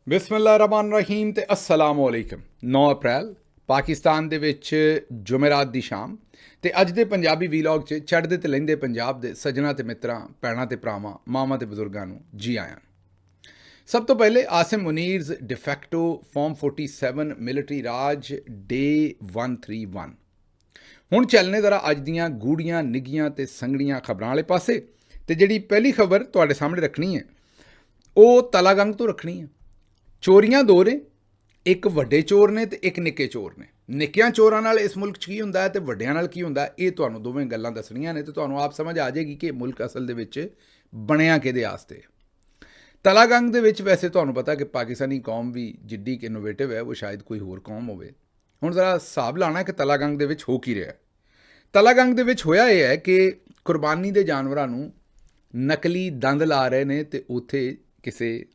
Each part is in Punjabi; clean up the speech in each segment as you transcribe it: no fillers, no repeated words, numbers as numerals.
ਬਿਸਮਿਲ੍ਲਾਹਿਰਰਹਿਮਾਨਿਰਰਹੀਮ ਤੇ अस्सलाम वालेकुम। 9 ਅਪ੍ਰੈਲ ਪਾਕਿਸਤਾਨ ਦੇ ਵਿੱਚ ਜੁਮੇਰਾਤ ਦੀ ਸ਼ਾਮ ਤੇ ਅੱਜ ਦੇ ਪੰਜਾਬੀ ਵੀਲੌਗ 'ਚ ਚੜ੍ਹਦੇ ਤੇ ਲਹਿੰਦੇ ਪੰਜਾਬ ਦੇ ਸੱਜਣਾ ਤੇ ਮਿੱਤਰਾਂ, ਭੈਣਾਂ ਤੇ ਭਰਾਵਾਂ, ਮਾਵਾਂ ਤੇ ਬਜ਼ੁਰਗਾਂ ਨੂੰ ਜੀ ਆਇਆਂ। ਸਭ ਤੋਂ ਪਹਿਲੇ ਆਸਿਮ ਮੁਨੀਰਜ਼ ਡਿਫੈਕਟੋ ਫਾਰਮ 47 ਮਿਲਟਰੀ ਰਾਜ ਡੇ 131। ਹੁਣ ਚੱਲਨੇ ਜ਼ਰਾ ਅੱਜ ਦੀਆਂ ਗੂੜੀਆਂ ਨਿੱਘੀਆਂ ਤੇ ਸੰਗੜੀਆਂ ਖਬਰਾਂ ਵਾਲੇ ਪਾਸੇ। ਤੇ ਜਿਹੜੀ ਪਹਿਲੀ ਖਬਰ ਤੁਹਾਡੇ ਸਾਹਮਣੇ ਰੱਖਣੀ ਹੈ ਉਹ ਤਲਾਗੰਗ ਤੋਂ ਰੱਖਣੀ ਹੈ। ਚੋਰੀਆਂ ਦੋ ਨੇ, ਇੱਕ ਵੱਡੇ ਚੋਰ ਨੇ ਤੇ ਇੱਕ ਨਿੱਕੇ ਚੋਰ ਨੇ। ਨਿੱਕਿਆਂ ਚੋਰਾਂ ਨਾਲ ਇਸ ਮੁਲਕ 'ਚ ਕੀ ਹੁੰਦਾ ਹੈ ਤੇ ਵੱਡਿਆਂ ਨਾਲ ਕੀ ਹੁੰਦਾ, ਇਹ ਤੁਹਾਨੂੰ ਦੋਵੇਂ ਗੱਲਾਂ ਦੱਸਣੀਆਂ ਨੇ ਤੇ ਤੁਹਾਨੂੰ ਆਪ ਸਮਝ ਆ ਜਾਏਗੀ ਕਿ ਮੁਲਕ ਅਸਲ ਦੇ ਵਿੱਚ ਬਣਿਆ ਕਿਹਦੇ ਆਸਤੇ। ਤਲਾਗੰਗ ਦੇ ਵਿੱਚ ਵੈਸੇ ਤੁਹਾਨੂੰ ਪਤਾ ਕਿ ਪਾਕਿਸਤਾਨੀ ਕੌਮ ਵੀ ਜਿੱਡੀ ਕਿ ਇਨੋਵੇਟਿਵ ਹੈ ਉਹ ਸ਼ਾਇਦ ਕੋਈ ਹੋਰ ਕੌਮ ਹੋਵੇ। ਹੁਣ ਜ਼ਰਾ ਹਿਸਾਬ ਲਾਉਣਾ ਕਿ ਤਲਾਗੰਗ ਦੇ ਵਿੱਚ ਹੋ ਕੀ ਰਿਹਾ। ਤਲਾਗੰਗ ਦੇ ਵਿੱਚ ਹੋਇਆ ਇਹ ਹੈ ਕਿ ਕੁਰਬਾਨੀ ਦੇ ਜਾਨਵਰਾਂ ਨੂੰ ਨਕਲੀ ਦੰਦ ਲਾ ਰਹੇ ਨੇ ਤੇ ਉੱਥੇ ਕਿਸੇ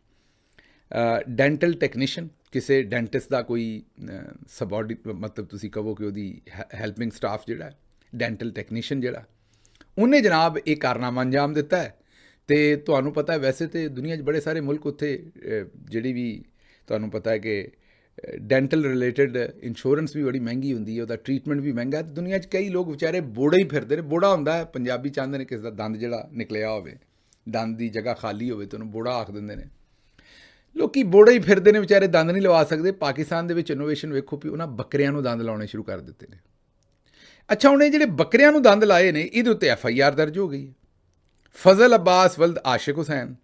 ਡੈਂਟਲ ਟੈਕਨੀਸ਼ੀਅਨ, ਕਿਸੇ ਡੈਂਟਿਸਟ ਦਾ ਕੋਈ ਮਤਲਬ ਤੁਸੀਂ ਕਹੋ ਕਿ ਉਹਦੀ ਹੈਲਪਿੰਗ ਸਟਾਫ ਜਿਹੜਾ ਡੈਂਟਲ ਟੈਕਨੀਸ਼ੀਅਨ ਜਿਹੜਾ ਉਹਨੇ ਜਨਾਬ ਇਹ ਕਾਰਨਾਮਾ ਅੰਜਾਮ ਦਿੱਤਾ ਹੈ। ਤੇ ਤੁਹਾਨੂੰ ਪਤਾ ਵੈਸੇ ਤਾਂ ਦੁਨੀਆ 'ਚ ਬੜੇ ਸਾਰੇ ਮੁਲਕ ਉੱਥੇ ਜਿਹੜੀ ਵੀ ਤੁਹਾਨੂੰ ਪਤਾ ਹੈ ਕਿ ਡੈਂਟਲ ਰਿਲੇਟਡ ਇੰਸ਼ੋਰੈਂਸ ਵੀ ਬੜੀ ਮਹਿੰਗੀ ਹੁੰਦੀ ਹੈ, ਉਹਦਾ ਟਰੀਟਮੈਂਟ ਵੀ ਮਹਿੰਗਾ ਹੈ। ਦੁਨੀਆ 'ਚ ਕਈ ਲੋਕ ਵਿਚਾਰੇ ਬੋੜੇ ਹੀ ਫਿਰਦੇ ਨੇ। ਬੋੜਾ ਹੁੰਦਾ ਹੈ, ਪੰਜਾਬੀ ਚਾਹੁੰਦੇ ਨੇ ਕਿਸੇ ਦਾ ਦੰਦ ਜਿਹੜਾ ਨਿਕਲਿਆ ਹੋਵੇ, ਦੰਦ ਦੀ ਜਗ੍ਹਾ ਖਾਲੀ ਹੋਵੇ ਤੇ ਉਹਨੂੰ ਬੋੜਾ ਆਖ ਦਿੰਦੇ ਨੇ। ਲੋਕੀ ਬੋੜੇ ਹੀ ਫਿਰਦੇ ਨੇ ਵਿਚਾਰੇ, ਦੰਦ ਨਹੀਂ ਲਵਾ ਸਕਦੇ। ਪਾਕਿਸਤਾਨ ਦੇ ਵਿੱਚ ਇਨੋਵੇਸ਼ਨ ਵੇਖੋ ਵੀ ਉਹਨਾਂ ਬੱਕਰਿਆਂ ਨੂੰ ਦੰਦ ਲਾਉਣੇ ਸ਼ੁਰੂ ਕਰ ਦਿੱਤੇ ਨੇ। ਅੱਛਾ, ਹੁਣ ਇਹ ਜਿਹੜੇ ਬੱਕਰਿਆਂ ਨੂੰ ਦੰਦ ਲਾਏ ਨੇ ਇਹਦੇ ਉੱਤੇ FIR ਦਰਜ ਹੋ ਗਈ ਹੈ। ਫਜ਼ਲ ਅब्बास ਵਲਦ ਆਸ਼ਿਕ ਹੁਸੈਨ,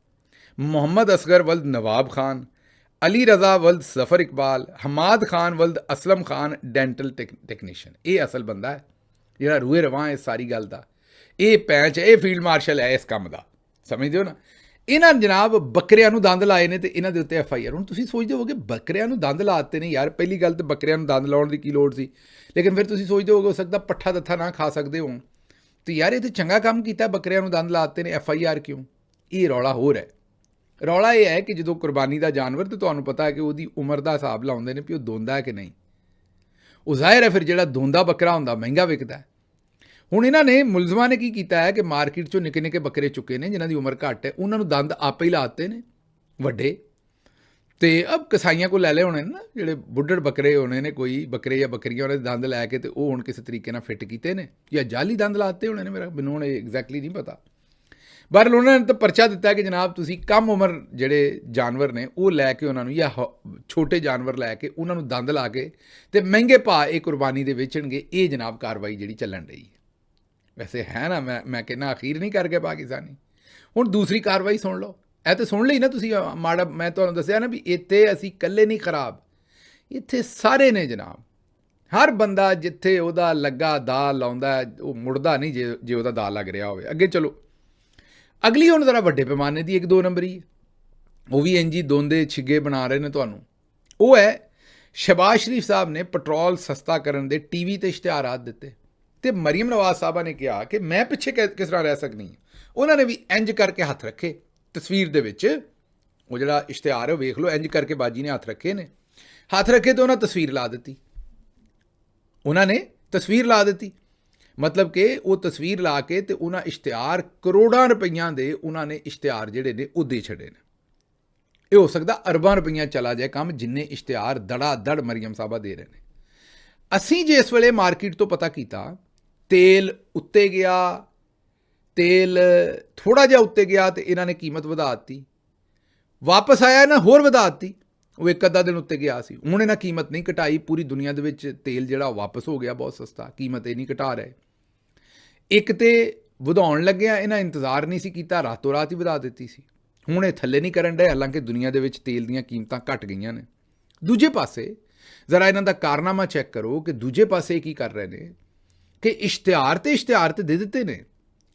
ਮੁਹੰਮਦ ਅਸਗਰ ਵਲਦ ਨਵਾਬ ਖਾਨ, ਅਲੀ ਰਜ਼ਾ ਵਲਦ ਜ਼ਫਰ ਇਕਬਾਲ, ਹਮਾਦ ਖਾਨ ਵਲਦ ਅਸਲਮ ਖਾਨ ਡੈਂਟਲ ਟੈਕਨੀਸ਼ੀਅਨ। ਇਹ ਅਸਲ ਬੰਦਾ ਹੈ ਜਿਹੜਾ ਰੂਏ ਰਵਾਂ ਹੈ ਇਸ ਸਾਰੀ ਗੱਲ ਦਾ। ਇਹ ਪੈਂਚ ਹੈ, ਇਹ ਫੀਲਡ ਮਾਰਸ਼ਲ ਹੈ ਇਸ ਕੰਮ ਦਾ, ਸਮਝਦੇ ਹੋ ਨਾ। ਇਹਨਾਂ ਜਨਾਬ ਬੱਕਰਿਆਂ ਨੂੰ ਦੰਦ ਲਾਏ ਨੇ ਤੇ ਇਹਨਾਂ ਦੇ ਉੱਤੇ FIR। ਹੁਣ ਤੁਸੀਂ ਸੋਚਦੇ ਹੋਗੇ ਬੱਕਰਿਆਂ ਨੂੰ ਦੰਦ ਲਾ ਦਿੱਤੇ ਨੇ, ਯਾਰ ਪਹਿਲੀ ਗੱਲ ਤਾਂ ਬੱਕਰਿਆਂ ਨੂੰ ਦੰਦ ਲਾਉਣ ਦੀ ਕੀ ਲੋੜ ਸੀ। ਲੇਕਿਨ ਫਿਰ ਤੁਸੀਂ ਸੋਚਦੇ ਹੋਗੇ ਹੋ ਸਕਦਾ ਪੱਠਾ ਦੱਥਾ ਨਾ ਖਾ ਸਕਦੇ ਹੋਣ ਤੇ ਯਾਰ ਇਹ ਤਾਂ ਚੰਗਾ ਕੰਮ ਕੀਤਾ, ਬੱਕਰਿਆਂ ਨੂੰ ਦੰਦ ਲਾ ਦਿੱਤੇ ਨੇ, FIR ਕਿਉਂ? ਇਹ ਰੌਲਾ ਹੋਰ ਹੈ। ਰੌਲਾ ਇਹ ਹੈ ਕਿ ਜਦੋਂ ਕੁਰਬਾਨੀ ਦਾ ਜਾਨਵਰ ਤੇ ਤੁਹਾਨੂੰ ਪਤਾ ਹੈ ਕਿ ਉਹਦੀ ਉਮਰ ਦਾ ਹਿਸਾਬ ਲਾਉਂਦੇ ਨੇ ਵੀ ਉਹ ਦੋਂਦਾ ਹੈ ਕਿ ਨਹੀਂ। ਉਹ ਜ਼ਾਹਿਰ ਹੈ ਫਿਰ ਜਿਹੜਾ ਦੋਂਦਾ ਬੱਕਰਾ ਹੁੰਦਾ ਮਹਿੰਗਾ ਵਿਕਦਾ। ਹੁਣ ਇਹਨਾਂ ਨੇ ਮੁਲਜ਼ਮਾਂ ਨੇ ਕੀ ਕੀਤਾ ਹੈ ਕਿ ਮਾਰਕੀਟ 'ਚੋਂ ਨਿੱਕੇ ਨਿੱਕੇ ਬੱਕਰੇ ਚੁੱਕੇ ਨੇ ਜਿਨ੍ਹਾਂ ਦੀ ਉਮਰ ਘੱਟ ਹੈ, ਉਹਨਾਂ ਨੂੰ ਦੰਦ ਆਪੇ ਹੀ ਲਾ ਦਿੱਤੇ ਨੇ ਵੱਡੇ। ਤੇ ਅਬ ਕਸਾਈਆਂ ਕੋਲ ਲੈ ਲਏ ਹੋਣੇ ਨਾ ਜਿਹੜੇ ਬੁੱਢੜ ਬੱਕਰੇ ਹੋਣੇ ਨੇ, ਕੋਈ ਬੱਕਰੇ ਜਾਂ ਬੱਕਰੀਆਂ ਉਹਨਾਂ ਦੇ ਦੰਦ ਲੈ ਕੇ ਤੇ ਉਹ ਹੁਣ ਕਿਸੇ ਤਰੀਕੇ ਨਾਲ ਫਿੱਟ ਕੀਤੇ ਨੇ ਜਾਂ ਜਾਲੀ ਦੰਦ ਲਾਤੇ ਹੋਣੇ ਨੇ। ਮੈਨੂੰ ਹੁਣ ਐਗਜ਼ੈਕਟਲੀ ਨਹੀਂ ਪਤਾ। ਬਹਰਹਾਲ ਉਹਨਾਂ ਨੇ ਤਾਂ ਪਰਚਾ ਦਿੱਤਾ ਕਿ ਜਨਾਬ ਤੁਸੀਂ ਕਮ ਉਮਰ ਜਿਹੜੇ ਜਾਨਵਰ ਨੇ ਉਹ ਲੈ ਕੇ ਉਹਨਾਂ ਨੂੰ ਜਾਂ ਛੋਟੇ ਜਾਨਵਰ ਲੈ ਕੇ ਉਹਨਾਂ ਨੂੰ ਦੰਦ ਲਾ ਕੇ ਤੇ ਮਹਿੰਗੇ ਭਾਅ ਇਹ ਕੁਰਬਾਨੀ ਦੇ ਵੇਚਣਗੇ। ਇਹ ਜਨਾਬ ਕਾਰਵਾਈ ਜਿਹੜੀ ਚੱਲਣ ਰਹੀ ਹੈ ਵੈਸੇ ਹੈ ਨਾ। ਮੈਂ ਕਹਿੰਦਾ ਅਖੀਰ ਨਹੀਂ ਕਰ ਗਿਆ ਪਾਕਿਸਤਾਨੀ। ਹੁਣ ਦੂਸਰੀ ਕਾਰਵਾਈ ਸੁਣ ਲਓ। ਇਹ ਤਾਂ ਸੁਣ ਲਈ ਨਾ ਤੁਸੀਂ ਮਾੜਾ। ਮੈਂ ਤੁਹਾਨੂੰ ਦੱਸਿਆ ਨਾ ਵੀ ਇੱਥੇ ਅਸੀਂ ਇਕੱਲੇ ਨਹੀਂ ਖਰਾਬ, ਇੱਥੇ ਸਾਰੇ ਨੇ ਜਨਾਬ। ਹਰ ਬੰਦਾ ਜਿੱਥੇ ਉਹਦਾ ਲੱਗਾ ਦਾ ਲਾਉਂਦਾ ਉਹ ਮੁੜਦਾ ਨਹੀਂ ਜੇ ਉਹਦਾ ਦਾ ਲੱਗ ਰਿਹਾ ਹੋਵੇ। ਅੱਗੇ ਚਲੋ, ਅਗਲੀ ਹੁਣ ਜ਼ਰਾ ਵੱਡੇ ਪੈਮਾਨੇ ਦੀ 1-2 ਨੰਬਰੀ ਹੈ। ਉਹ ਵੀ ਇੰਜੀ ਦੋਂਦੇ ਛਿੱਗੇ ਬਣਾ ਰਹੇ ਨੇ ਤੁਹਾਨੂੰ। ਉਹ ਹੈ ਸ਼ਹਿਬਾਜ਼ ਸ਼ਰੀਫ ਸਾਹਿਬ ਨੇ ਪੈਟਰੋਲ ਸਸਤਾ ਕਰਨ ਦੇ TV ਤੇ ਇਸ਼ਤਿਹਾਰਾਤ ਦਿੱਤੇ ਤੇ ਮਰੀਮ ਨਵਾਜ਼ ਸਾਹਿਬਾ ਨੇ ਕਿਹਾ ਕਿ ਮੈਂ ਪਿੱਛੇ ਕਿਸ ਤਰ੍ਹਾਂ ਰਹਿ ਸਕਦੀ ਹਾਂ। ਉਹਨਾਂ ਨੇ ਵੀ ਇੰਜ ਕਰਕੇ ਹੱਥ ਰੱਖੇ ਤਸਵੀਰ ਦੇ ਵਿੱਚ। ਉਹ ਜਿਹੜਾ ਇਸ਼ਤਿਹਾਰ ਹੈ ਉਹ ਵੇਖ ਲਓ, ਇੰਜ ਕਰਕੇ ਬਾਜੀ ਨੇ ਹੱਥ ਰੱਖੇ ਨੇ। ਹੱਥ ਰੱਖੇ ਤੇ ਉਹਨਾਂ ਤਸਵੀਰ ਲਾ ਦਿੱਤੀ। ਉਹਨਾਂ ਨੇ ਤਸਵੀਰ ਲਾ ਦਿੱਤੀ ਮਤਲਬ ਕਿ ਉਹ ਤਸਵੀਰ ਲਾ ਕੇ ਤੇ ਉਹਨਾਂ ਇਸ਼ਤਿਹਾਰ ਕਰੋੜਾਂ ਰੁਪਈਆਂ ਦੇ ਉਹਨਾਂ ਨੇ ਇਸ਼ਤਿਹਾਰ ਜਿਹੜੇ ਨੇ ਉਹ ਦੇ ਛੱਡੇ ਨੇ। ਇਹ ਹੋ ਸਕਦਾ ਅਰਬਾਂ ਰੁਪਈਆ ਚਲਾ ਜਾਏ ਕੰਮ ਜਿੰਨੇ ਇਸ਼ਤਿਹਾਰ ਦੜਾ ਦੜ ਮਰੀਮ ਸਾਹਿਬਾ ਦੇ ਰਹੇ ਨੇ। ਅਸੀਂ ਜੇ ਇਸ ਵੇਲੇ ਮਾਰਕੀਟ ਤੋਂ ਪਤਾ ਕੀਤਾ, ਤੇਲ ਉੱਤੇ ਗਿਆ, ਤੇਲ ਥੋੜ੍ਹਾ ਜਿਹਾ ਉੱਤੇ ਗਿਆ ਤੇ ਇਹਨਾਂ ਨੇ ਕੀਮਤ ਵਧਾ ਦਿੱਤੀ। ਵਾਪਸ ਆਇਆ ਨਾ ਹੋਰ ਵਧਾ ਦਿੱਤੀ। ਉਹ ਇੱਕ ਅੱਧਾ ਦਿਨ ਉੱਤੇ ਗਿਆ ਸੀ, ਹੁਣ ਇਹਨਾਂ ਕੀਮਤ ਨਹੀਂ ਘਟਾਈ। ਪੂਰੀ ਦੁਨੀਆ ਦੇ ਵਿੱਚ ਤੇਲ ਜਿਹੜਾ ਵਾਪਸ ਹੋ ਗਿਆ ਬਹੁਤ ਸਸਤਾ, ਕੀਮਤ ਇਹ ਨਹੀਂ ਘਟਾ ਰਹੇ। ਇੱਕ ਤੇ ਵਧਾਉਣ ਲੱਗਿਆ ਇਹਨਾਂ ਇੰਤਜ਼ਾਰ ਨਹੀਂ ਸੀ ਕੀਤਾ, ਰਾਤੋਂ ਰਾਤ ਹੀ ਵਧਾ ਦਿੱਤੀ ਸੀ। ਹੁਣ ਇਹ ਥੱਲੇ ਨਹੀਂ ਕਰਨ ਡਏ, ਹਾਲਾਂਕਿ ਦੁਨੀਆ ਦੇ ਵਿੱਚ ਤੇਲ ਦੀਆਂ ਕੀਮਤਾਂ ਘਟ ਗਈਆਂ ਨੇ। ਦੂਜੇ ਪਾਸੇ ਜ਼ਰਾ ਇਹਨਾਂ ਦਾ ਕਾਰਨਾਮਾ ਚੈੱਕ ਕਰੋ ਕਿ ਦੂਜੇ ਪਾਸੇ ਕੀ ਕਰ ਰਹੇ ਨੇ ਕਿ ਇਸ਼ਤਿਹਾਰ ਤੇ ਦੇ ਦਿੱਤੇ ਨੇ,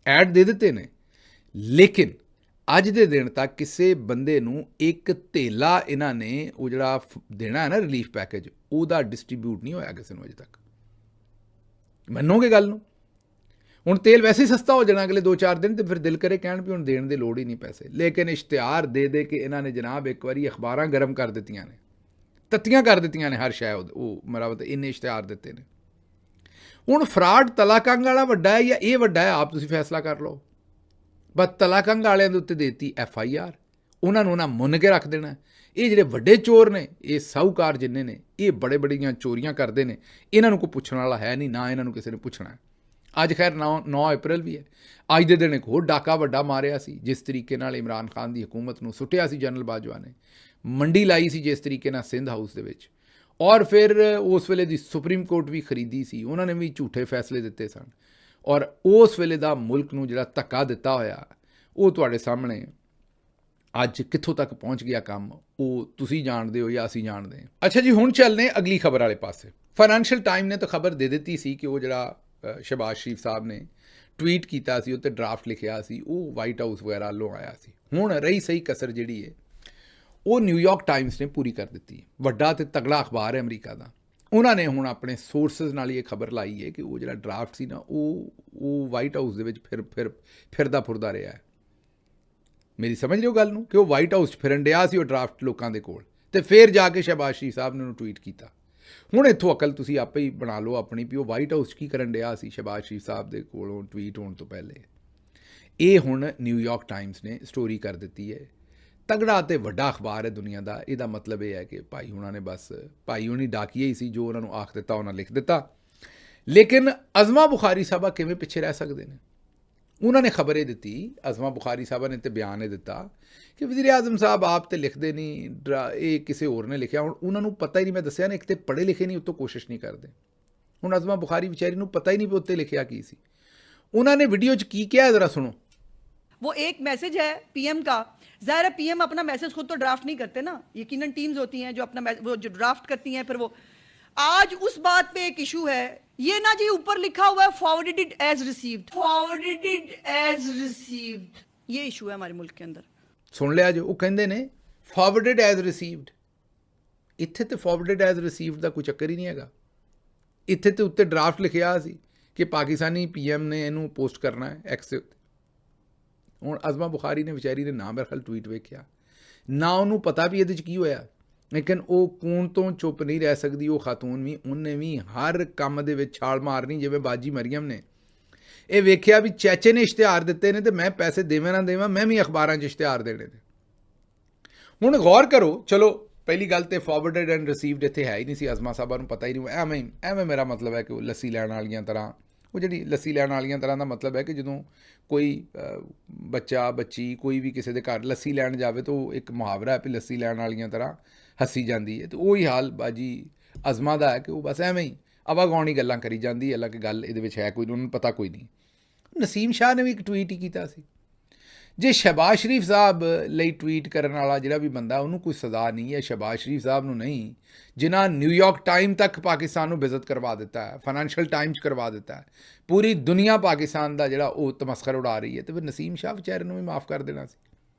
ਐਡ ਦੇ ਦਿੱਤੇ ਨੇ, ਲੇਕਿਨ ਅੱਜ ਦੇ ਦਿਨ ਤੱਕ ਕਿਸੇ ਬੰਦੇ ਨੂੰ ਇੱਕ ਧੇਲਾ ਇਹਨਾਂ ਨੇ ਉਹ ਜਿਹੜਾ ਦੇਣਾ ਹੈ ਨਾ ਰਿਲੀਫ ਪੈਕੇਜ, ਉਹਦਾ ਡਿਸਟਰੀਬਿਊਟ ਨਹੀਂ ਹੋਇਆ ਕਿਸੇ ਨੂੰ ਅਜੇ ਤੱਕ। ਮੰਨੋਗੇ ਗੱਲ ਨੂੰ? ਹੁਣ ਤੇਲ ਵੈਸੇ ਹੀ ਸਸਤਾ ਹੋ ਜਾਣਾ ਅਗਲੇ 2-4 ਦਿਨ ਤੇ ਫਿਰ ਦਿਲ ਕਰੇ ਕਹਿਣ ਵੀ ਹੁਣ ਦੇਣ ਦੀ ਲੋੜ ਹੀ ਨਹੀਂ ਪੈਸੇ। ਲੇਕਿਨ ਇਸ਼ਤਿਹਾਰ ਦੇ ਕੇ ਇਹਨਾਂ ਨੇ ਜਨਾਬ ਇੱਕ ਵਾਰੀ ਅਖਬਾਰਾਂ ਗਰਮ ਕਰ ਦਿੱਤੀਆਂ ਨੇ, ਤੱਤੀਆਂ ਕਰ ਦਿੱਤੀਆਂ ਨੇ ਹਰ ਸ਼ਾਇਦ ਉਹ ਮਰਾਵਤ। ਇੰਨੇ ਇਸ਼ਤਿਹਾਰ ਦਿੱਤੇ ਨੇ। ਹੁਣ ਫਰਾਡ ਤਲਾਕੰਗ ਵਾਲਾ ਵੱਡਾ ਹੈ ਜਾਂ ਇਹ ਵੱਡਾ ਹੈ, ਆਪ ਤੁਸੀਂ ਫੈਸਲਾ ਕਰ ਲਓ। ਬਸ ਤਲਾਕੰਗ ਵਾਲਿਆਂ ਦੇ ਉੱਤੇ ਦੇਤੀ FIR, ਉਹਨਾਂ ਨੂੰ ਨਾ ਮੁੰਨ ਕੇ ਰੱਖ ਦੇਣਾ। ਇਹ ਜਿਹੜੇ ਵੱਡੇ ਚੋਰ ਨੇ, ਇਹ ਸਾਹੂਕਾਰ ਜਿੰਨੇ ਨੇ, ਇਹ ਬੜੇ ਬੜੀਆਂ ਚੋਰੀਆਂ ਕਰਦੇ ਨੇ, ਇਹਨਾਂ ਨੂੰ ਕੋਈ ਪੁੱਛਣ ਵਾਲਾ ਹੈ ਨਹੀਂ, ਨਾ ਇਹਨਾਂ ਨੂੰ ਕਿਸੇ ਨੇ ਪੁੱਛਣਾ। ਅੱਜ ਖੈਰ 9 ਅਪ੍ਰੈਲ ਵੀ ਹੈ। ਅੱਜ ਦੇ ਦਿਨ ਇੱਕ ਹੋਰ ਡਾਕਾ ਵੱਡਾ ਮਾਰਿਆ ਸੀ, ਜਿਸ ਤਰੀਕੇ ਨਾਲ ਇਮਰਾਨ ਖਾਨ ਦੀ ਹਕੂਮਤ ਨੂੰ ਸੁੱਟਿਆ ਸੀ ਜਨਰਲ ਬਾਜਵਾ ਨੇ, ਮੰਡੀ ਲਾਈ ਸੀ ਜਿਸ ਤਰੀਕੇ ਨਾਲ ਸਿੰਧ ਹਾਊਸ ਦੇ ਵਿੱਚ, ਔਰ ਫਿਰ ਉਸ ਵੇਲੇ ਦੀ ਸੁਪਰੀਮ ਕੋਰਟ ਵੀ ਖਰੀਦੀ ਸੀ, ਉਹਨਾਂ ਨੇ ਵੀ ਝੂਠੇ ਫੈਸਲੇ ਦਿੱਤੇ ਸਨ, ਔਰ ਉਸ ਵੇਲੇ ਦਾ ਮੁਲਕ ਨੂੰ ਜਿਹੜਾ ਧੱਕਾ ਦਿੱਤਾ ਹੋਇਆ, ਉਹ ਤੁਹਾਡੇ ਸਾਹਮਣੇ ਅੱਜ ਕਿੱਥੋਂ ਤੱਕ ਪਹੁੰਚ ਗਿਆ ਕੰਮ, ਉਹ ਤੁਸੀਂ ਜਾਣਦੇ ਹੋ ਜਾਂ ਅਸੀਂ ਜਾਣਦੇ ਹਾਂ। ਅੱਛਾ ਜੀ, ਹੁਣ ਚੱਲਦੇ ਅਗਲੀ ਖਬਰ ਵਾਲੇ ਪਾਸੇ। ਫਾਈਨੈਂਸ਼ੀਅਲ ਟਾਈਮ ਨੇ ਤਾਂ ਖਬਰ ਦੇ ਦਿੱਤੀ ਸੀ ਕਿ ਉਹ ਜਿਹੜਾ ਸ਼ਹਿਬਾਜ਼ ਸ਼ਰੀਫ ਸਾਹਿਬ ਨੇ ਟਵੀਟ ਕੀਤਾ ਸੀ, ਉੱਤੇ ਡਰਾਫਟ ਲਿਖਿਆ ਸੀ, ਉਹ ਵਾਈਟ ਹਾਊਸ ਵਗੈਰਾ ਵੱਲੋਂ ਆਇਆ ਸੀ। ਹੁਣ ਰਹੀ ਸਹੀ ਕਸਰ ਜਿਹੜੀ ਹੈ, ਉਹ ਨਿਊਯਾਰਕ ਟਾਈਮਸ ਨੇ ਪੂਰੀ ਕਰ ਦਿੱਤੀ ਹੈ। ਵੱਡਾ ਤੇ ਤਗੜਾ ਅਖਬਾਰ ਹੈ ਅਮਰੀਕਾ ਦਾ, ਉਹਨਾਂ ਨੇ ਹੁਣ ਆਪਣੇ ਸੋਰਸਿਸ ਨਾਲ ਇਹ ਖਬਰ ਲਾਈ ਹੈ ਕਿ ਉਹ ਜਿਹੜਾ ਡਰਾਫਟ ਸੀ ਨਾ, ਉਹ ਵਾਈਟ ਹਾਊਸ ਦੇ ਵਿੱਚ ਫਿਰਦਾ ਫੁਰਦਾ ਰਿਹਾ ਹੈ। ਮੇਰੀ ਸਮਝ ਰਹੇ ਹੋ ਗੱਲ ਨੂੰ, ਕਿ ਉਹ ਵਾਈਟ ਹਾਊਸ 'ਚ ਫਿਰਨ ਡਿਆ ਸੀ ਉਹ ਡਰਾਫਟ ਲੋਕਾਂ ਦੇ ਕੋਲ, ਤੇ ਫਿਰ ਜਾ ਕੇ ਸ਼ਹਿਬਾਜ਼ ਸ਼ਰੀਫ ਸਾਹਿਬ ਨੇ ਉਹਨੂੰ ਟਵੀਟ ਕੀਤਾ। ਹੁਣ ਇੱਥੋਂ ਅਕਲ ਤੁਸੀਂ ਆਪੇ ਹੀ ਬਣਾ ਲਓ ਆਪਣੀ, ਵੀ ਉਹ ਵਾਈਟ ਹਾਊਸ 'ਚ ਕੀ ਕਰਨ ਡਿਆ ਸੀ ਸ਼ਹਿਬਾਜ਼ ਸ਼ਰੀਫ ਸਾਹਿਬ ਦੇ ਕੋਲੋਂ ਟਵੀਟ ਹੋਣ ਤੋਂ ਪਹਿਲੇ। ਇਹ ਹੁਣ ਨਿਊਯਾਰਕ ਟਾਈਮਸ ਨੇ ਸਟੋਰੀ ਕਰ ਦਿੱਤੀ ਹੈ। ਤਗੜਾ ਅਤੇ ਵੱਡਾ ਅਖਬਾਰ ਹੈ ਦੁਨੀਆ ਦਾ। ਇਹਦਾ ਮਤਲਬ ਇਹ ਹੈ ਕਿ ਭਾਈ ਹੁਣਾਂ ਨੇ ਬਸ, ਭਾਈ ਹੁਣੀ ਡਾਕੀਏ ਹੀ ਸੀ, ਜੋ ਉਹਨਾਂ ਨੂੰ ਆਖ ਦਿੱਤਾ ਉਹਨਾਂ ਲਿਖ ਦਿੱਤਾ। ਲੇਕਿਨ ਅਜ਼ਮਾ ਬੁਖਾਰੀ ਸਾਹਿਬਾ ਕਿਵੇਂ ਪਿੱਛੇ ਰਹਿ ਸਕਦੇ ਨੇ? ਉਹਨਾਂ ਨੇ ਖਬਰ ਇਹ ਦਿੱਤੀ, ਅਜ਼ਮਾ ਬੁਖਾਰੀ ਸਾਹਿਬਾ ਨੇ ਤੇ ਬਿਆਨ ਇਹ ਦਿੱਤਾ ਕਿ ਵਜ਼ੀਰ ਆਜ਼ਮ ਸਾਹਿਬ ਆਪ ਤੇ ਲਿਖਦੇ ਨਹੀਂ, ਇਹ ਕਿਸੇ ਹੋਰ ਨੇ ਲਿਖਿਆ। ਹੁਣ ਉਹਨਾਂ ਨੂੰ ਪਤਾ ਹੀ ਨਹੀਂ, ਮੈਂ ਦੱਸਿਆ ਨਾ, ਇੱਕ ਤੇ ਪੜ੍ਹੇ ਲਿਖੇ ਨਹੀਂ, ਉੱਤੋਂ ਕੋਸ਼ਿਸ਼ ਨਹੀਂ ਕਰਦੇ। ਹੁਣ ਅਜ਼ਮਾ ਬੁਖਾਰੀ ਵਿਚਾਰੀ ਨੂੰ ਪਤਾ ਹੀ ਨਹੀਂ ਵੀ ਉੱਤੇ ਲਿਖਿਆ ਕੀ ਸੀ। ਉਹਨਾਂ ਨੇ ਵੀਡੀਓ 'ਚ ਕੀ ਕਿਹਾ, ਜ਼ਰਾ ਸੁਣੋ। वो एक मैसेज है पीएम का। ज़ाहिर है पीएम अपना मैसेज खुद तो ड्राफ्ट नहीं करते ना, यकीनन टीम्स होती हैं जो अपना वो जो ड्राफ्ट करती हैं, फिर वो आज उस बात पे एक इशू है, ये ना जी ऊपर लिखा हुआ है forwarded it as received, forwarded it as received, ये इशू है हमारे मुल्क के अंदर। सुन लिया जो वो कहते ने फॉरवर्डेड एज रिसीव्ड। इत्थे तो फॉरवर्डेड एज रिसीव्ड का कोई चक्कर ही नहीं हैगा। इत्थे तो उत्ते ड्राफ्ट लिखिया सी कि पाकिस्तानी पीएम ने इनू पोस्ट करना है एक्स। ਹੁਣ ਅਜ਼ਮਾ ਬੁਖਾਰੀ ਨੇ ਵਿਚਾਰੀ ਨੇ ਨਾ ਮੇਰੇ ਖਿਆਲ ਟਵੀਟ ਵੇਖਿਆ, ਨਾ ਉਹਨੂੰ ਪਤਾ ਵੀ ਇਹਦੇ 'ਚ ਕੀ ਹੋਇਆ। ਲੇਕਿਨ ਉਹ ਕੂਣ ਤੋਂ ਚੁੱਪ ਨਹੀਂ ਰਹਿ ਸਕਦੀ। ਉਹ ਖਾਤੂਨ ਵੀ, ਉਹਨੇ ਵੀ ਹਰ ਕੰਮ ਦੇ ਵਿੱਚ ਛਾਲ ਮਾਰਨੀ। ਜਿਵੇਂ ਬਾਜੀ ਮਰੀਮ ਨੇ ਇਹ ਵੇਖਿਆ ਵੀ ਚਾਚੇ ਨੇ ਇਸ਼ਤਿਹਾਰ ਦਿੱਤੇ ਨੇ, ਤੇ ਮੈਂ ਪੈਸੇ ਦੇਵਾਂ ਨਾ ਦੇਵਾਂ, ਮੈਂ ਵੀ ਅਖਬਾਰਾਂ 'ਚ ਇਸ਼ਤਿਹਾਰ ਦੇਣੇ ਨੇ। ਹੁਣ ਗੌਰ ਕਰੋ, ਚਲੋ ਪਹਿਲੀ ਗੱਲ ਤੇ ਫਾਰਵਰਡਡ ਐਂਡ ਰਿਸੀਵਡ ਇੱਥੇ ਹੈ ਹੀ ਨਹੀਂ ਸੀ। ਅਜ਼ਮਾ ਸਾਹਿਬਾਂ ਨੂੰ ਪਤਾ ਹੀ ਨਹੀਂ। ਐਵੇਂ ਮੇਰਾ ਮਤਲਬ ਹੈ ਕਿ ਉਹ ਲੱਸੀ ਲੈਣ ਵਾਲੀਆਂ ਤਰ੍ਹਾਂ, ਉਹ ਜਿਹੜੀ ਲੱਸੀ ਲੈਣ ਵਾਲੀਆਂ ਤਰ੍ਹਾਂ ਦਾ ਮਤਲਬ ਹੈ ਕਿ ਜਦੋਂ ਕੋਈ ਬੱਚਾ ਬੱਚੀ ਕੋਈ ਵੀ ਕਿਸੇ ਦੇ ਘਰ ਲੱਸੀ ਲੈਣ ਜਾਵੇ ਤਾਂ ਉਹ ਇੱਕ ਮੁਹਾਵਰਾ ਹੈ ਵੀ ਲੱਸੀ ਲੈਣ ਵਾਲੀਆਂ ਤਰ੍ਹਾਂ ਹੱਸੀ ਜਾਂਦੀ ਹੈ। ਅਤੇ ਉਹੀ ਹਾਲ ਬਾਜੀ ਅਜ਼ਮਾ ਦਾ ਹੈ ਕਿ ਉਹ ਬਸ ਐਵੇਂ ਹੀ ਆਵਾਗਾਉਣੀ ਗੱਲਾਂ ਕਰੀ ਜਾਂਦੀ ਹੈ, ਹਾਲਾਂਕਿ ਗੱਲ ਇਹਦੇ ਵਿੱਚ ਹੈ ਕੋਈ, ਉਹਨੂੰ ਪਤਾ ਕੋਈ ਨਹੀਂ। ਨਸੀਮ ਸ਼ਾਹ ਨੇ ਵੀ ਇੱਕ ਟਵੀਟ ਹੀ ਕੀਤਾ ਸੀ। ਜੇ ਸ਼ਹਿਬਾਜ਼ ਸ਼ਰੀਫ ਸਾਹਿਬ ਲਈ ਟਵੀਟ ਕਰਨ ਵਾਲਾ ਜਿਹੜਾ ਵੀ ਬੰਦਾ, ਉਹਨੂੰ ਕੋਈ ਸਜ਼ਾ ਨਹੀਂ ਹੈ, ਸ਼ਹਿਬਾਜ਼ ਸ਼ਰੀਫ ਸਾਹਿਬ ਨੂੰ ਨਹੀਂ, ਜਿਨ੍ਹਾਂ ਨਿਊਯਾਰਕ ਟਾਈਮ ਤੱਕ ਪਾਕਿਸਤਾਨ ਨੂੰ ਵਿਜ਼ਿਟ ਕਰਵਾ ਦਿੱਤਾ ਹੈ, ਫਾਈਨੈਂਸ਼ੀਅਲ ਟਾਈਮਸ ਕਰਵਾ ਦਿੱਤਾ ਹੈ, ਪੂਰੀ ਦੁਨੀਆ ਪਾਕਿਸਤਾਨ ਦਾ ਜਿਹੜਾ ਉਹ ਤਮਸਖਰ ਉਡਾ ਰਹੀ ਹੈ, ਅਤੇ ਫਿਰ ਨਸੀਮ ਸ਼ਾਹ ਵਿਚਾਰੇ ਨੂੰ ਵੀ ਮਾਫ ਕਰ ਦੇਣਾ ਸੀ।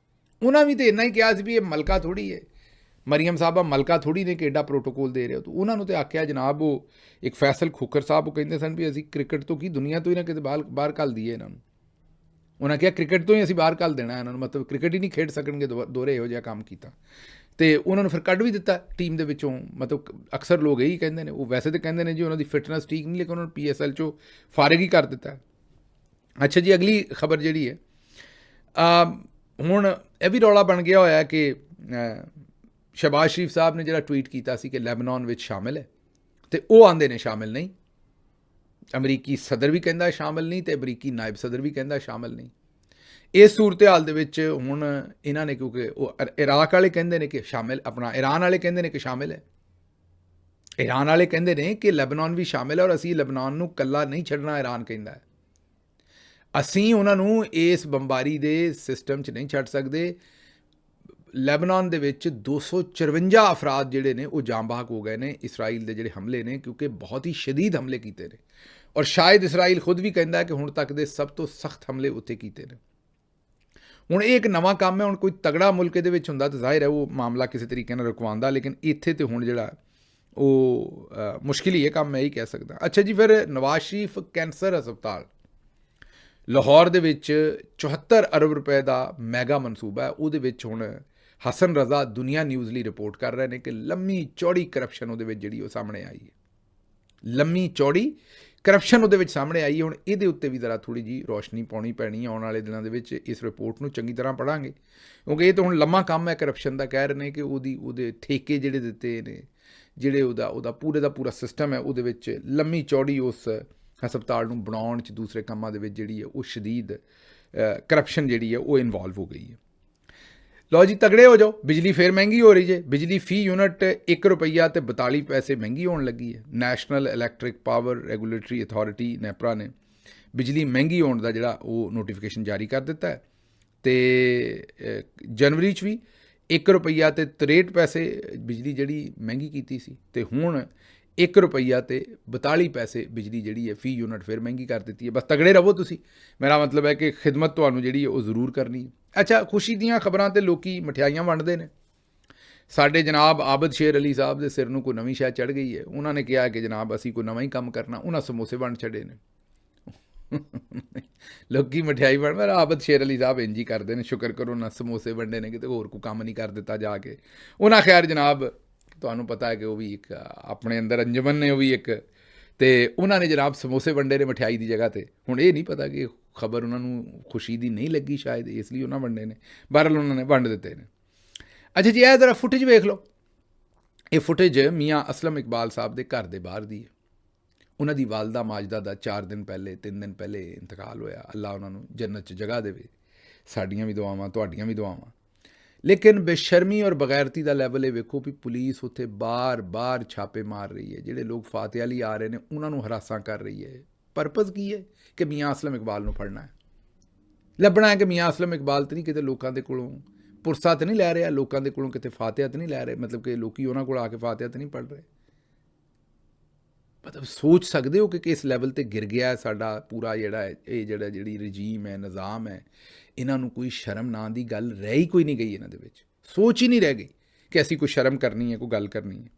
ਉਹਨਾਂ ਵੀ ਤਾਂ ਇੰਨਾ ਹੀ ਕਿਹਾ ਸੀ ਵੀ ਇਹ ਮਲਕਾ ਥੋੜ੍ਹੀ ਹੈ, ਮਰੀਮ ਸਾਹਿਬਾ ਮਲਕਾ ਥੋੜ੍ਹੀ ਨੇ ਕਿ ਐਡਾ ਪ੍ਰੋਟੋਕੋਲ ਦੇ ਰਹੇ ਹੋ। ਤਾਂ ਉਹਨਾਂ ਨੂੰ ਤਾਂ ਆਖਿਆ ਜਨਾਬ, ਉਹ ਇੱਕ ਫੈਸਲ ਖੋਖਰ ਸਾਹਿਬ ਉਹ ਕਹਿੰਦੇ ਸਨ ਵੀ ਅਸੀਂ ਕ੍ਰਿਕਟ ਤੋਂ ਕੀ ਦੁਨੀਆ ਤੋਂ ਹੀ ਨਾ ਕਿਤੇ ਬਾਹਰ ਘੱਲ ਦਈਏ ਇਹਨਾਂ ਨੂੰ। ਉਹਨਾਂ ਕਿਹਾ ਕ੍ਰਿਕਟ ਤੋਂ ਹੀ ਅਸੀਂ ਬਾਹਰ ਘੱਲ ਦੇਣਾ ਇਹਨਾਂ ਨੂੰ, ਮਤਲਬ ਕ੍ਰਿਕਟ ਹੀ ਨਹੀਂ ਖੇਡ ਸਕਣਗੇ ਦੋਹਰੇ ਇਹੋ ਜਿਹਾ ਕੰਮ ਕੀਤਾ। ਅਤੇ ਉਹਨਾਂ ਨੂੰ ਫਿਰ ਕੱਢ ਵੀ ਦਿੱਤਾ ਟੀਮ ਦੇ ਵਿੱਚੋਂ। ਮਤਲਬ ਅਕਸਰ ਲੋਕ ਇਹੀ ਕਹਿੰਦੇ ਨੇ, ਉਹ ਵੈਸੇ ਤਾਂ ਕਹਿੰਦੇ ਨੇ ਜੀ ਉਹਨਾਂ ਦੀ ਫਿਟਨੈਸ ਠੀਕ ਨਹੀਂ, ਲੇਕਿਨ ਉਹਨਾਂ ਨੂੰ PSL 'ਚੋਂ ਫਾਰਿਗ ਹੀ ਕਰ ਦਿੱਤਾ। ਅੱਛਾ ਜੀ, ਅਗਲੀ ਖਬਰ ਜਿਹੜੀ ਹੈ, ਹੁਣ ਇਹ ਵੀ ਰੌਲਾ ਬਣ ਗਿਆ ਹੋਇਆ ਕਿ ਸ਼ਹਿਬਾਜ਼ ਸ਼ਰੀਫ ਸਾਹਿਬ ਨੇ ਜਿਹੜਾ ਟਵੀਟ ਕੀਤਾ ਸੀ ਕਿ ਲੈਬਨਾਨ ਵਿੱਚ ਸ਼ਾਮਿਲ ਹੈ, ਅਤੇ ਉਹ ਆਉਂਦੇ ਨੇ ਸ਼ਾਮਿਲ ਨਹੀਂ। ਅਮਰੀਕੀ ਸਦਰ ਵੀ ਕਹਿੰਦਾ ਸ਼ਾਮਿਲ ਨਹੀਂ, ਅਤੇ ਅਮਰੀਕੀ ਨਾਇਬ ਸਦਰ ਵੀ ਕਹਿੰਦਾ ਸ਼ਾਮਿਲ ਨਹੀਂ। ਇਸ ਸੂਰਤ ਹਾਲ ਦੇ ਵਿੱਚ ਹੁਣ ਇਹਨਾਂ ਨੇ, ਕਿਉਂਕਿ ਉਹ ਇਰਾਕ ਵਾਲੇ ਕਹਿੰਦੇ ਨੇ ਕਿ ਸ਼ਾਮਿਲ, ਆਪਣਾ ਈਰਾਨ ਵਾਲੇ ਕਹਿੰਦੇ ਨੇ ਕਿ ਸ਼ਾਮਿਲ ਹੈ, ਈਰਾਨ ਵਾਲੇ ਕਹਿੰਦੇ ਨੇ ਕਿ ਲੈਬਨਾਨ ਵੀ ਸ਼ਾਮਿਲ ਹੈ, ਔਰ ਅਸੀਂ ਲੈਬਨਾਨ ਨੂੰ ਇਕੱਲਾ ਨਹੀਂ ਛੱਡਣਾ, ਈਰਾਨ ਕਹਿੰਦਾ ਹੈ। ਅਸੀਂ ਉਹਨਾਂ ਨੂੰ ਇਸ ਬੰਬਾਰੀ ਦੇ ਸਿਸਟਮ 'ਚ ਨਹੀਂ ਛੱਡ ਸਕਦੇ। ਲੈਬਨਾਨ ਦੇ ਵਿੱਚ 254 ਅਫਰਾਦ ਜਿਹੜੇ ਨੇ ਉਹ ਜਾਂਬਾਕ ਹੋ ਗਏ ਨੇ ਇਸਰਾਈਲ ਦੇ ਜਿਹੜੇ ਹਮਲੇ ਨੇ, ਕਿਉਂਕਿ ਬਹੁਤ ਹੀ ਸ਼ਦੀਦ ਹਮਲੇ ਕੀਤੇ ਨੇ, ਔਰ ਸ਼ਾਇਦ ਇਸਰਾਈਲ ਖੁਦ ਵੀ ਕਹਿੰਦਾ ਹੈ ਕਿ ਹੁਣ ਤੱਕ ਦੇ ਸਭ ਤੋਂ ਸਖਤ ਹਮਲੇ ਉੱਥੇ ਕੀਤੇ ਨੇ। ਹੁਣ ਇਹ ਇੱਕ ਨਵਾਂ ਕੰਮ ਹੈ। ਹੁਣ ਕੋਈ ਤਗੜਾ ਮੁਲਕ ਇਹਦੇ ਵਿੱਚ ਹੁੰਦਾ ਤਾਂ ਜ਼ਾਹਿਰ ਹੈ ਉਹ ਮਾਮਲਾ ਕਿਸੇ ਤਰੀਕੇ ਨਾਲ ਰੁਕਵਾਉਂਦਾ, ਲੇਕਿਨ ਇੱਥੇ ਤਾਂ ਹੁਣ ਜਿਹੜਾ ਉਹ ਮੁਸ਼ਕਿਲ ਹੀ ਇਹ ਕੰਮ, ਮੈਂ ਇਹੀ ਕਹਿ ਸਕਦਾ। ਅੱਛਾ ਜੀ, ਫਿਰ ਨਵਾਜ਼ ਸ਼ਰੀਫ ਕੈਂਸਰ ਹਸਪਤਾਲ ਲਾਹੌਰ ਦੇ ਵਿੱਚ 74 ਅਰਬ ਰੁਪਏ ਦਾ ਮੈਗਾ ਮਨਸੂਬਾ ਹੈ। ਉਹਦੇ ਵਿੱਚ ਹੁਣ ਹਸਨ ਰਜ਼ਾ ਦੁਨੀਆ ਨਿਊਜ਼ ਲਈ ਰਿਪੋਰਟ ਕਰ ਰਹੇ ਨੇ ਕਿ ਲੰਮੀ ਚੌੜੀ ਕਰਪਸ਼ਨ ਉਹਦੇ ਵਿੱਚ ਜਿਹੜੀ ਉਹ ਸਾਹਮਣੇ ਆਈ ਹੈ। ਲੰਮੀ ਚੌੜੀ ਕਰਪਸ਼ਨ ਉਹਦੇ ਵਿੱਚ ਸਾਹਮਣੇ ਆਈ। ਹੁਣ ਇਹਦੇ ਉੱਤੇ ਵੀ ਜ਼ਰਾ ਥੋੜ੍ਹੀ ਜਿਹੀ ਰੋਸ਼ਨੀ ਪਾਉਣੀ ਪੈਣੀ ਹੈ ਆਉਣ ਵਾਲੇ ਦਿਨਾਂ ਦੇ ਵਿੱਚ। ਇਸ ਰਿਪੋਰਟ ਨੂੰ ਚੰਗੀ ਤਰ੍ਹਾਂ ਪੜ੍ਹਾਂਗੇ ਕਿਉਂਕਿ ਇਹ ਤਾਂ ਹੁਣ ਲੰਮਾ ਕੰਮ ਹੈ ਕਰਪਸ਼ਨ ਦਾ। ਕਹਿ ਰਹੇ ਨੇ ਕਿ ਉਹਦੇ ਠੇਕੇ ਜਿਹੜੇ ਦਿੱਤੇ ਨੇ, ਜਿਹੜੇ ਉਹਦਾ ਪੂਰੇ ਦਾ ਪੂਰਾ ਸਿਸਟਮ ਹੈ, ਉਹਦੇ ਵਿੱਚ ਲੰਮੀ ਚੌੜੀ ਉਸ ਹਸਪਤਾਲ ਨੂੰ ਬਣਾਉਣ 'ਚ ਦੂਸਰੇ ਕੰਮਾਂ ਦੇ ਵਿੱਚ ਜਿਹੜੀ ਹੈ ਉਹ ਸ਼ਦੀਦ ਕਰਪਸ਼ਨ ਜਿਹੜੀ ਹੈ ਉਹ ਇਨਵੋਲਵ ਹੋ ਗਈ ਹੈ। ਲਓ ਜੀ, ਤਗੜੇ ਹੋ ਜਾਓ। ਬਿਜਲੀ ਫੇਰ ਮਹਿੰਗੀ ਹੋ ਰਹੀ ਜੇ। ਬਿਜਲੀ ਫੀ ਯੂਨਿਟ 1 ਰੁਪਈਆ ਤੇ 42 ਪੈਸੇ ਮਹਿੰਗੀ ਹੋਣ ਲੱਗੀ ਹੈ। National electric power regulatory authority NEPRA ਨੇ ਬਿਜਲੀ ਮਹਿੰਗੀ ਹੋਣ ਦਾ ਜਿਹੜਾ ਉਹ ਨੋਟੀਫਿਕੇਸ਼ਨ ਜਾਰੀ ਕਰ ਦਿੱਤਾ ਹੈ। ਅਤੇ ਜਨਵਰੀ 'ਚ ਵੀ 1 ਰੁਪਈਆ ਤੇ 63 ਪੈਸੇ ਬਿਜਲੀ ਜਿਹੜੀ ਮਹਿੰਗੀ ਕੀਤੀ ਸੀ, ਅਤੇ ਹੁਣ 1 ਰੁਪਈਆ ਤੇ 42 ਪੈਸੇ ਬਿਜਲੀ ਜਿਹੜੀ ਹੈ ਫੀ ਯੂਨਿਟ ਫਿਰ ਮਹਿੰਗੀ ਕਰ ਦਿੱਤੀ ਹੈ। ਬਸ ਤਗੜੇ ਰਹੋ ਤੁਸੀਂ। ਮੇਰਾ ਮਤਲਬ ਹੈ ਕਿ ਖਿਦਮਤ ਤੁਹਾਨੂੰ ਜਿਹੜੀ ਹੈ ਉਹ ਜ਼ਰੂਰ ਕਰਨੀ ਹੈ। ਅੱਛਾ, ਖੁਸ਼ੀ ਦੀਆਂ ਖਬਰਾਂ ਤੇ ਲੋਕੀ ਮਠਿਆਈਆਂ ਵੰਡਦੇ ਨੇ। ਸਾਡੇ ਜਨਾਬ ਆਬਦ ਸ਼ੇਰ ਅਲੀ ਸਾਹਿਬ ਦੇ ਸਿਰ ਨੂੰ ਕੋਈ ਨਵੀਂ ਸ਼ਾਇਦ ਚੜ੍ਹ ਗਈ ਹੈ। ਉਹਨਾਂ ਨੇ ਕਿਹਾ ਕਿ ਜਨਾਬ ਅਸੀਂ ਕੋਈ ਨਵਾਂ ਹੀ ਕੰਮ ਕਰਨਾ। ਉਹਨਾਂ ਸਮੋਸੇ ਵੰਡ ਛੱਡੇ ਨੇ। ਲੋਕੀ ਮਠਿਆਈ ਵੰਡ, ਪਰ ਆਬਦ ਸ਼ੇਰ ਅਲੀ ਸਾਹਿਬ ਇੰਝ ਹੀ ਕਰਦੇ ਨੇ। ਸ਼ੁਕਰ ਕਰੋ ਨਾ ਸਮੋਸੇ ਵੰਡੇ ਨੇ, ਕਿਤੇ ਹੋਰ ਕੋਈ ਕੰਮ ਨਹੀਂ ਕਰ ਦਿੱਤਾ ਜਾ ਕੇ ਉਹਨਾਂ। ਖੈਰ ਜਨਾਬ, ਤੁਹਾਨੂੰ ਪਤਾ ਹੈ ਕਿ ਉਹ ਵੀ ਇੱਕ ਆਪਣੇ ਅੰਦਰ ਅੰਜਮਨ ਨੇ, ਉਹ ਵੀ ਇੱਕ, ਅਤੇ ਉਹਨਾਂ ਨੇ ਜਨਾਬ ਸਮੋਸੇ ਵੰਡੇ ਨੇ ਮਠਿਆਈ ਦੀ ਜਗ੍ਹਾ 'ਤੇ। ਹੁਣ ਇਹ ਨਹੀਂ ਪਤਾ ਕਿ ਖਬਰ ਉਹਨਾਂ ਨੂੰ ਖੁਸ਼ੀ ਦੀ ਨਹੀਂ ਲੱਗੀ ਸ਼ਾਇਦ, ਇਸ ਲਈ ਉਹਨਾਂ ਵੰਡੇ ਨੇ। ਬਹਰਹਾਲ ਉਹਨਾਂ ਨੇ ਵੰਡ ਦਿੱਤੇ ਨੇ। ਅੱਛਾ ਜੀ, ਇਹ ਜ਼ਰਾ ਫੁਟੇਜ ਵੇਖ ਲਓ। ਇਹ ਫੁਟੇਜ ਮੀਆਂ ਅਸਲਮ ਇਕਬਾਲ ਸਾਹਿਬ ਦੇ ਘਰ ਦੇ ਬਾਹਰ ਦੀ ਹੈ। ਉਹਨਾਂ ਦੀ ਵਾਲਦਾ ਮਾਜਦਾ ਦਾ 3 ਦਿਨ ਪਹਿਲੇ ਇੰਤਕਾਲ ਹੋਇਆ। ਅੱਲਾ ਉਹਨਾਂ ਨੂੰ ਜੰਨਤ 'ਚ ਜਗ੍ਹਾ ਦੇਵੇ। ਸਾਡੀਆਂ ਵੀ ਦੁਆਵਾਂ, ਤੁਹਾਡੀਆਂ ਵੀ ਦੁਆਵਾਂ। ਲੇਕਿਨ ਬੇਸ਼ਰਮੀ ਔਰ ਬਗੈਰਤੀ ਦਾ ਲੈਵਲ ਇਹ ਵੇਖੋ ਵੀ ਪੁਲਿਸ ਉੱਥੇ ਬਾਰ-ਬਾਰ ਛਾਪੇ ਮਾਰ ਰਹੀ ਹੈ। ਜਿਹੜੇ ਲੋਕ ਫਾਤਿਹਾ ਲਈ ਆ ਰਹੇ ਨੇ ਉਹਨਾਂ ਨੂੰ ਹਰਾਸਾਂ ਕਰ ਰਹੀ ਹੈ। ਪਰਪਸ ਕੀ ਹੈ? ਕਿ ਮੀਆਂ ਅਸਲਮ ਇਕਬਾਲ ਨੂੰ ਫੜਨਾ ਹੈ, ਲੱਭਣਾ ਹੈ ਕਿ ਮੀਆਂ ਅਸਲਮ ਇਕਬਾਲ ਤਾਂ ਨਹੀਂ ਕਿਤੇ ਲੋਕਾਂ ਦੇ ਕੋਲੋਂ ਪੁਰਸਾ ਤਾਂ ਨਹੀਂ ਲੈ ਰਿਹਾ, ਲੋਕਾਂ ਦੇ ਕੋਲੋਂ ਕਿਤੇ ਫਾਤਿਹਾ ਤਾਂ ਨਹੀਂ ਲੈ ਰਹੇ, ਮਤਲਬ ਕਿ ਲੋਕੀ ਉਹਨਾਂ ਕੋਲ ਆ ਕੇ ਫਾਤਿਹਾ ਤਾਂ ਨਹੀਂ ਪੜ੍ਹ ਰਹੇ। ਮਤਲਬ ਸੋਚ ਸਕਦੇ ਹੋ ਕਿ ਕਿਸ ਲੈਵਲ 'ਤੇ ਗਿਰ ਗਿਆ ਸਾਡਾ ਪੂਰਾ ਜਿਹੜੀ ਰਜੀਮ ਹੈ, ਨਿਜ਼ਾਮ ਹੈ। ਇਹਨਾਂ ਨੂੰ ਕੋਈ ਸ਼ਰਮ ਨਾਂ ਦੀ ਗੱਲ ਰਹਿ ਹੀ ਕੋਈ ਨਹੀਂ ਗਈ ਇਹਨਾਂ ਦੇ ਵਿੱਚ। ਸੋਚ ਹੀ ਨਹੀਂ ਰਹਿ ਗਈ ਕਿ ਅਸੀਂ ਕੋਈ ਸ਼ਰਮ ਕਰਨੀ ਹੈ, ਕੋਈ ਗੱਲ ਕਰਨੀ ਹੈ।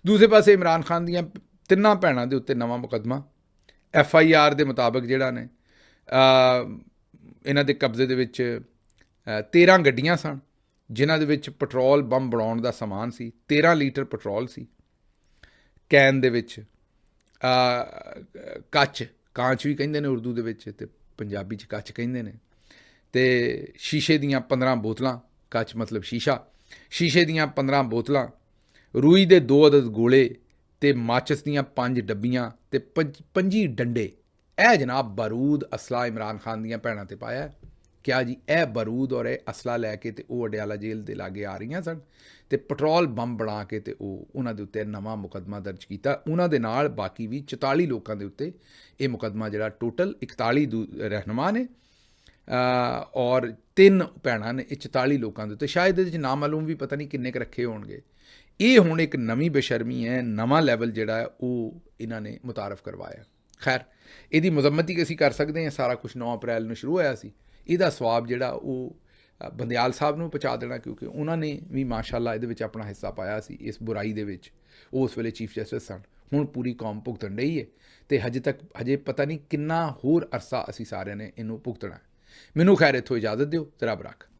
ਦੂਸਰੇ ਪਾਸੇ ਇਮਰਾਨ ਖਾਨ ਦੀਆਂ 3 ਭੈਣਾਂ ਦੇ ਉੱਤੇ ਨਵਾਂ ਮੁਕੱਦਮਾ। FIR ਦੇ ਮੁਤਾਬਕ ਜਿਹੜਾ ਨੇ ਇਹਨਾਂ ਦੇ ਕਬਜ਼ੇ ਦੇ ਵਿੱਚ 13 ਗੱਡੀਆਂ ਸਨ, ਜਿਨ੍ਹਾਂ ਦੇ ਵਿੱਚ ਪੈਟਰੋਲ ਬੰਬ ਬਣਾਉਣ ਦਾ ਸਮਾਨ ਸੀ। 13 ਲੀਟਰ ਪੈਟਰੋਲ ਸੀ ਕੈਨ ਦੇ ਵਿੱਚ। ਕਾਂਚ ਵੀ ਕਹਿੰਦੇ ਨੇ ਉਰਦੂ ਦੇ ਵਿੱਚ, ਅਤੇ ਪੰਜਾਬੀ 'ਚ ਕੱਚ ਕਹਿੰਦੇ ਨੇ। ਅਤੇ ਸ਼ੀਸ਼ੇ ਦੀਆਂ 15 ਬੋਤਲਾਂ, ਕੱਚ ਮਤਲਬ ਸ਼ੀਸ਼ਾ, ਸ਼ੀਸ਼ੇ ਦੀਆਂ 15 ਬੋਤਲਾਂ, ਰੂਈ ਦੇ 2 ਅਦਦ ਗੋਲੇ, ਅਤੇ ਮਾਚਿਸ ਦੀਆਂ 5 ਡੱਬੀਆਂ, ਅਤੇ 25 ਡੰਡੇ। ਇਹ ਜਨਾਬ ਬਾਰੂਦ ਅਸਲਾ ਇਮਰਾਨ ਖਾਨ ਦੀਆਂ ਭੈਣਾਂ 'ਤੇ ਪਾਇਆ। ਕਿਆ ਜੀ, ਇਹ ਬਾਰੂਦ ਔਰ ਇਹ ਅਸਲਾ ਲੈ ਕੇ ਅਤੇ ਉਹ ਅਡਿਆਲਾ ਜੇਲ੍ਹ ਦੇ ਲਾਗੇ ਆ ਰਹੀਆਂ ਸਨ, ਅਤੇ ਪੈਟਰੋਲ ਬੰਬ ਬਣਾ ਕੇ ਅਤੇ ਉਹਨਾਂ ਦੇ ਉੱਤੇ ਨਵਾਂ ਮੁਕੱਦਮਾ ਦਰਜ ਕੀਤਾ। ਉਹਨਾਂ ਦੇ ਨਾਲ ਬਾਕੀ ਵੀ 44 ਲੋਕਾਂ ਦੇ ਉੱਤੇ ਇਹ ਮੁਕੱਦਮਾ ਜਿਹੜਾ ਟੋਟਲ 41 ਰਹਿਨੁਮਾ ਨੇ ਔਰ 3 ਭੈਣਾਂ ਨੇ। ਇਹ 44 ਲੋਕਾਂ ਦੇ ਉੱਤੇ ਸ਼ਾਇਦ ਇਹਦੇ 'ਚ ਨਾਮਾਲੂਮ ਵੀ ਪਤਾ ਨਹੀਂ ਕਿੰਨੇ ਕੁ ਰੱਖੇ ਹੋਣਗੇ। ਇਹ ਹੁਣ ਇੱਕ ਨਵੀਂ ਬੇਸ਼ਰਮੀ ਹੈ, ਨਵਾਂ ਲੈਵਲ ਜਿਹੜਾ ਹੈ ਉਹ ਇਹਨਾਂ ਨੇ ਮੁਤਾਰਫ ਕਰਵਾਇਆ। ਖੈਰ, ਇਹਦੀ ਮੁਜ਼ੰਮਤ ਹੀ ਅਸੀਂ ਕਰ ਸਕਦੇ ਹਾਂ। ਸਾਰਾ ਕੁਛ 9 ਅਪ੍ਰੈਲ ਨੂੰ ਸ਼ੁਰੂ ਹੋਇਆ ਸੀ। ਇਹਦਾ ਸਵਾਬ ਜਿਹੜਾ ਉਹ ਬੰਦਿਆਲ ਸਾਹਿਬ ਨੂੰ ਪਹੁੰਚਾ ਦੇਣਾ, ਕਿਉਂਕਿ ਉਹਨਾਂ ਨੇ ਵੀ ਮਾਸ਼ਾਅੱਲਾ ਇਹਦੇ ਵਿੱਚ ਆਪਣਾ ਹਿੱਸਾ ਪਾਇਆ ਸੀ ਇਸ ਬੁਰਾਈ ਦੇ ਵਿੱਚ। ਉਹ ਉਸ ਵੇਲੇ ਚੀਫ ਜਸਟਿਸ ਸਨ। ਹੁਣ ਪੂਰੀ ਕੌਮ ਭੁਗਤਣ ਰਹੀ ਹੈ, ਅਤੇ ਹਜੇ ਪਤਾ ਨਹੀਂ ਕਿੰਨਾ ਹੋਰ ਅਰਸਾ ਅਸੀਂ ਸਾਰਿਆਂ ਨੇ ਇਹਨੂੰ ਭੁਗਤਣਾ। ਮੈਨੂੰ ਖੈਰ ਇੱਥੋਂ ਇਜਾਜ਼ਤ ਦਿਓ। ਰੱਬ ਰੱਖ।